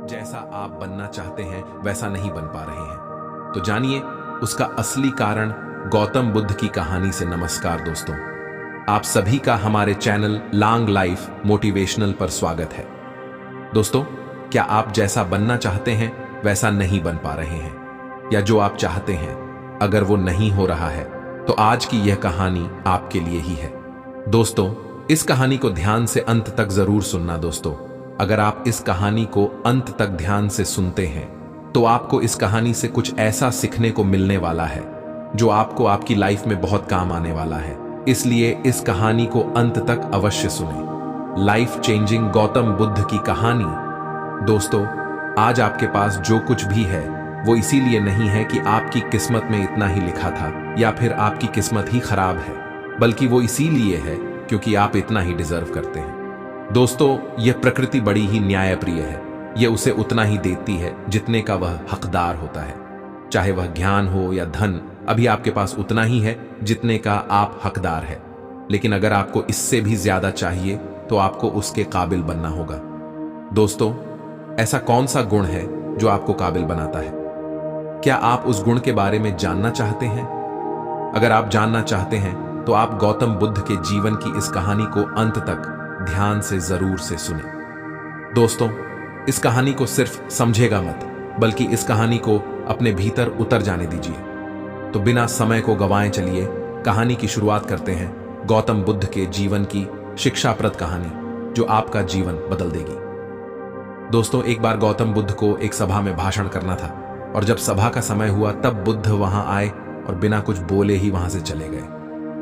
जैसा आप बनना चाहते हैं वैसा नहीं बन पा रहे हैं। तो जानिए उसका असली कारण। गौतम बुद्ध की कहानी से नमस्कार दोस्तों, आप सभी का हमारे चैनल लॉन्ग लाइफ मोटिवेशनल पर स्वागत है। दोस्तों, क्या आप जैसा बनना चाहते हैं वैसा नहीं बन पा रहे हैं, या जो आप चाहते हैं अगर वो नहीं हो रहा है, तो आज की यह कहानी आपके लिए ही है। दोस्तों, इस कहानी को ध्यान से अंत तक जरूर सुनना। दोस्तों, अगर आप इस कहानी को अंत तक ध्यान से सुनते हैं तो आपको इस कहानी से कुछ ऐसा सीखने को मिलने वाला है जो आपको आपकी लाइफ में बहुत काम आने वाला है। इसलिए इस कहानी को अंत तक अवश्य सुनें। लाइफ चेंजिंग गौतम बुद्ध की कहानी। दोस्तों, आज आपके पास जो कुछ भी है वो इसीलिए नहीं है कि आपकी किस्मत में इतना ही लिखा था या फिर आपकी किस्मत ही खराब है, बल्कि वो इसीलिए है क्योंकि आप इतना ही डिजर्व करते हैं। दोस्तों, यह प्रकृति बड़ी ही न्यायप्रिय है। यह उसे उतना ही देती है जितने का वह हकदार होता है। चाहे वह ज्ञान हो या धन, अभी आपके पास उतना ही है जितने का आप हकदार है। लेकिन अगर आपको इससे भी ज्यादा चाहिए तो आपको उसके काबिल बनना होगा। दोस्तों, ऐसा कौन सा गुण है जो आपको काबिल बनाता है? क्या आप उस गुण के बारे में जानना चाहते हैं? अगर आप जानना चाहते हैं तो आप गौतम बुद्ध के जीवन की इस कहानी को अंत तक ध्यान से जरूर से सुने। दोस्तों, इस कहानी को सिर्फ समझेगा मत, बल्कि इस कहानी को अपने भीतर उतर जाने दीजिए। तो बिना समय को गंवाए चलिए कहानी की शुरुआत करते हैं। गौतम बुद्ध के जीवन की शिक्षाप्रद कहानी जो आपका जीवन बदल देगी। दोस्तों, एक बार गौतम बुद्ध को एक सभा में भाषण करना था, और जब सभा का समय हुआ तब बुद्ध वहां आए और बिना कुछ बोले ही वहां से चले गए।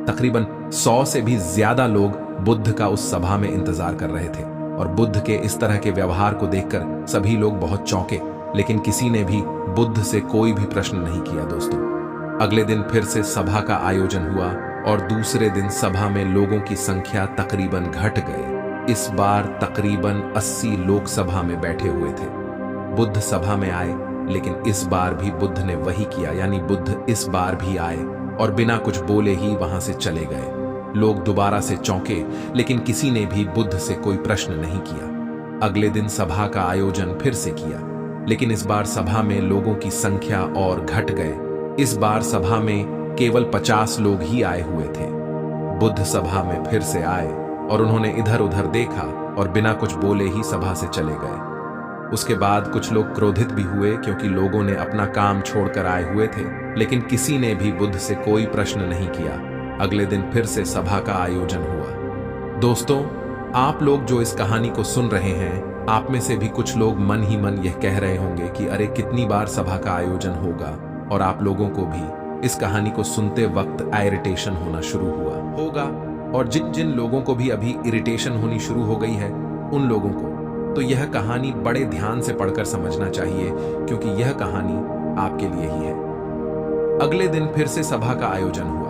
तकरीबन 100 से भी ज्यादा लोग बुद्ध का उस सभा में इंतजार कर रहे थे, और बुद्ध के इस तरह के व्यवहार को देखकर सभी लोग बहुत चौंके, लेकिन किसी ने भी बुद्ध से कोई भी प्रश्न नहीं किया। दोस्तों, अगले दिन फिर से सभा का आयोजन हुआ, और दूसरे दिन सभा में लोगों की संख्या तकरीबन घट गई। इस बार तकरीबन 80 लोग सभा में बैठे हुए थे। बुद्ध सभा में आए, लेकिन इस बार भी बुद्ध ने वही किया, यानी बुद्ध इस बार भी आए और बिना कुछ बोले ही वहां से चले गए। लोग दोबारा से चौंके, लेकिन किसी ने भी बुद्ध से कोई प्रश्न नहीं किया। अगले दिन सभा का आयोजन फिर से किया, लेकिन इस बार सभा में लोगों की संख्या और घट गए। इस बार सभा में केवल 50 लोग ही आए हुए थे। बुद्ध सभा में फिर से आए और उन्होंने इधर उधर देखा और बिना कुछ बोले ही सभा से चले गए। उसके बाद कुछ लोग क्रोधित भी हुए क्योंकि लोगों ने अपना काम छोड़कर आए हुए थे, लेकिन किसी ने भी बुद्ध से कोई प्रश्न नहीं किया। अगले दिन फिर से सभा का आयोजन हुआ। दोस्तों, आप लोग जो इस कहानी को सुन रहे हैं, आप में से भी कुछ लोग मन ही मन यह कह रहे होंगे कि अरे कितनी बार सभा का आयोजन होगा, और आप लोगों को भी इस कहानी को सुनते वक्त इरिटेशन होना शुरू हुआ होगा। और जिन जिन लोगों को भी अभी इरिटेशन होनी शुरू हो गई है, उन लोगों को तो यह कहानी बड़े ध्यान से पढ़कर समझना चाहिए, क्योंकि यह कहानी आपके लिए ही है। अगले दिन फिर से सभा का आयोजन हुआ,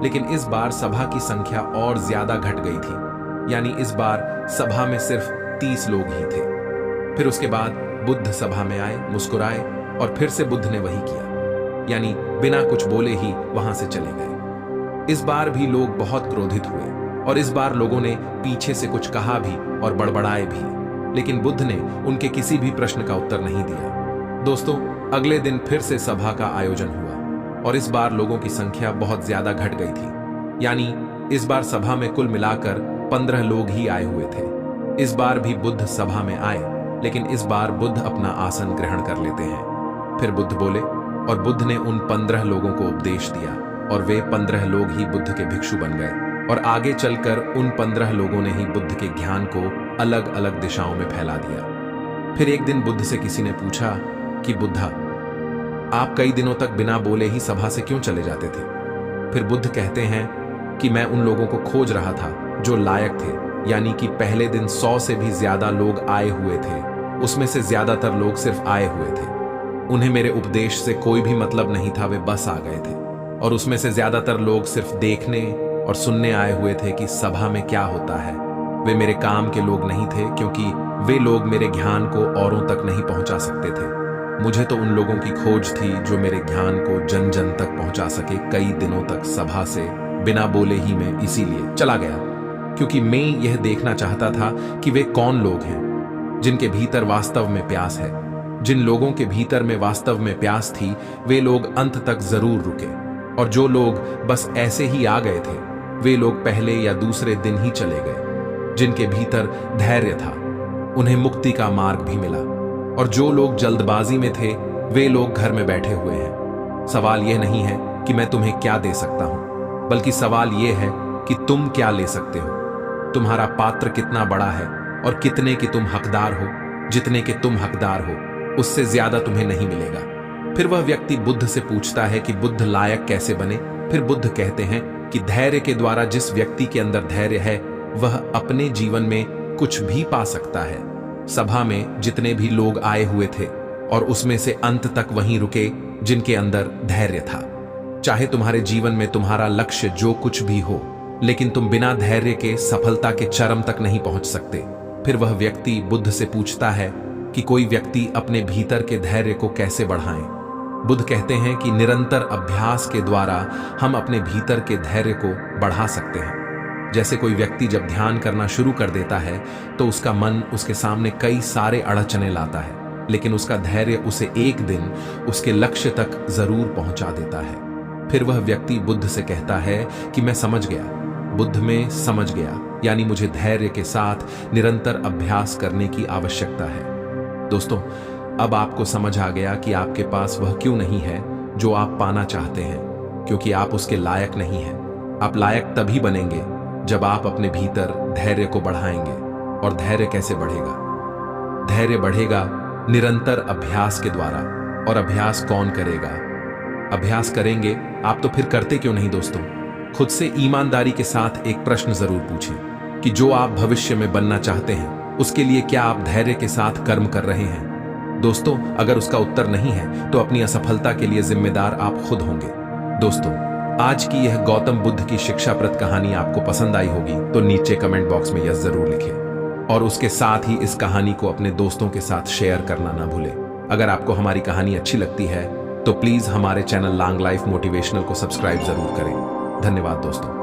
लेकिन इस बार सभा की संख्या और ज्यादा घट गई थी, यानी इस बार सभा में सिर्फ 30 लोग ही थे। फिर उसके बाद बुद्ध सभा में आए, मुस्कुराए, और फिर से बुद्ध ने वही किया, यानी बिना कुछ बोले ही वहां से चले गए। इस बार भी लोग बहुत क्रोधित हुए, और इस बार लोगों ने पीछे से कुछ कहा भी और बड़बड़ाए भी, लेकिन बुद्ध ने उनके किसी भी प्रश्न का उत्तर नहीं दिया। दोस्तों, अगले दिन फिर से सभा का आयोजन हुआ, और इस बार लोगों की संख्या बहुत ज्यादा घट गई थी, यानी इस बार सभा में कुल मिलाकर 15 लोग ही आए हुए थे। इस बार भी बुद्ध सभा में आए, लेकिन इस बार बुद्ध अपना आसन ग्रहण कर लेते हैं। फिर बुद्ध बोले, और बुद्ध ने उन 15 लोगों को उपदेश दिया, और वे 15 लोग ही बुद्ध के भिक्षु बन गए। और आगे चलकर उन 15 लोगों ने ही बुद्ध के ज्ञान को अलग अलग दिशाओं में फैला दिया। फिर एक दिन बुद्ध से किसी ने पूछा कि बुद्धा, आप कई दिनों तक बिना बोले ही सभा से क्यों चले जाते थे? फिर बुद्ध कहते हैं कि मैं उन लोगों को खोज रहा था जो लायक थे, यानी कि पहले दिन 100 से भी ज्यादा लोग आए हुए थे, उसमें से ज्यादातर लोग सिर्फ आए हुए थे। उन्हें मेरे उपदेश से कोई भी मतलब नहीं था, वे बस आ गए थे। और उसमें से ज्यादातर लोग सिर्फ देखने और सुनने आए हुए थे कि सभा में क्या होता है। वे मेरे काम के लोग नहीं थे, क्योंकि वे लोग मेरे ज्ञान को औरों तक नहीं पहुंचा सकते थे। मुझे तो उन लोगों की खोज थी जो मेरे ज्ञान को जन जन तक पहुंचा सके। कई दिनों तक सभा से बिना बोले ही मैं इसीलिए चला गया, क्योंकि मैं यह देखना चाहता था कि वे कौन लोग हैं। जिनके भीतर वास्तव में प्यास है। जिन लोगों के भीतर में वास्तव में प्यास थी, वे लोग अंत तक जरूर रुके, और जो लोग बस ऐसे ही आ गए थे, वे लोग पहले या दूसरे दिन ही चले गए। जिनके भीतर धैर्य था, उन्हें मुक्ति का मार्ग भी मिला, और जो लोग जल्दबाजी में थे, वे लोग घर में बैठे हुए हैं। सवाल यह नहीं है कि मैं तुम्हें क्या दे सकता हूं, बल्कि सवाल यह है कि तुम क्या ले सकते हो। तुम्हारा पात्र कितना बड़ा है और कितने के तुम हकदार हो। जितने के तुम हकदार हो, उससे ज्यादा तुम्हें नहीं मिलेगा। फिर वह व्यक्ति बुद्ध से पूछता है कि बुद्ध लायक कैसे बने। फिर बुद्ध कहते हैं कि धैर्य के द्वारा जिस व्यक्ति के अंदर धैर्य है, वह अपने जीवन में कुछ भी पा सकता है। सभा में जितने भी लोग आए हुए थे, और उसमें से अंत तक वहीं रुके जिनके अंदर धैर्य था। चाहे तुम्हारे जीवन में तुम्हारा लक्ष्य जो कुछ भी हो, लेकिन तुम बिना धैर्य के सफलता के चरम तक नहीं पहुंच सकते। फिर वह व्यक्ति बुद्ध से पूछता है कि कोई व्यक्ति अपने भीतर के धैर्य को कैसे बढ़ाए। बुद्ध कहते हैं कि निरंतर अभ्यास के द्वारा हम अपने भीतर के धैर्य को बढ़ा सकते हैं। जैसे कोई व्यक्ति जब ध्यान करना शुरू कर देता है, तो उसका मन उसके सामने कई सारे अड़चने लाता है, लेकिन उसका धैर्य उसे एक दिन उसके लक्ष्य तक जरूर पहुंचा देता है। फिर वह व्यक्ति बुद्ध से कहता है कि मैं समझ गया। बुद्ध में समझ गया, यानी मुझे धैर्य के साथ निरंतर अभ्यास करने की आवश्यकता है। दोस्तों, अब आपको समझ आ गया कि आपके पास वह क्यों नहीं है जो आप पाना चाहते हैं, क्योंकि आप उसके लायक नहीं हैं। आप लायक तभी बनेंगे जब आप अपने भीतर धैर्य को बढ़ाएंगे। और धैर्य कैसे बढ़ेगा? धैर्य बढ़ेगा निरंतर अभ्यास के द्वारा। और अभ्यास कौन करेगा? अभ्यास करेंगे आप, तो फिर करते क्यों नहीं दोस्तों? खुद से ईमानदारी के साथ एक प्रश्न जरूर पूछें कि जो आप भविष्य में बनना चाहते हैं, उसके लिए क्या आप धैर्य के साथ कर्म कर रहे हैं? दोस्तों, अगर उसका उत्तर नहीं है, तो अपनी असफलता के लिए जिम्मेदार आप खुद होंगे। दोस्तों, आज की यह गौतम बुद्ध की शिक्षाप्रद कहानी आपको पसंद आई होगी, तो नीचे कमेंट बॉक्स में यस जरूर लिखें, और उसके साथ ही इस कहानी को अपने दोस्तों के साथ शेयर करना ना भूलें। अगर आपको हमारी कहानी अच्छी लगती है, तो प्लीज हमारे चैनल लॉन्ग लाइफ मोटिवेशनल को सब्सक्राइब जरूर करें। धन्यवाद दोस्तों।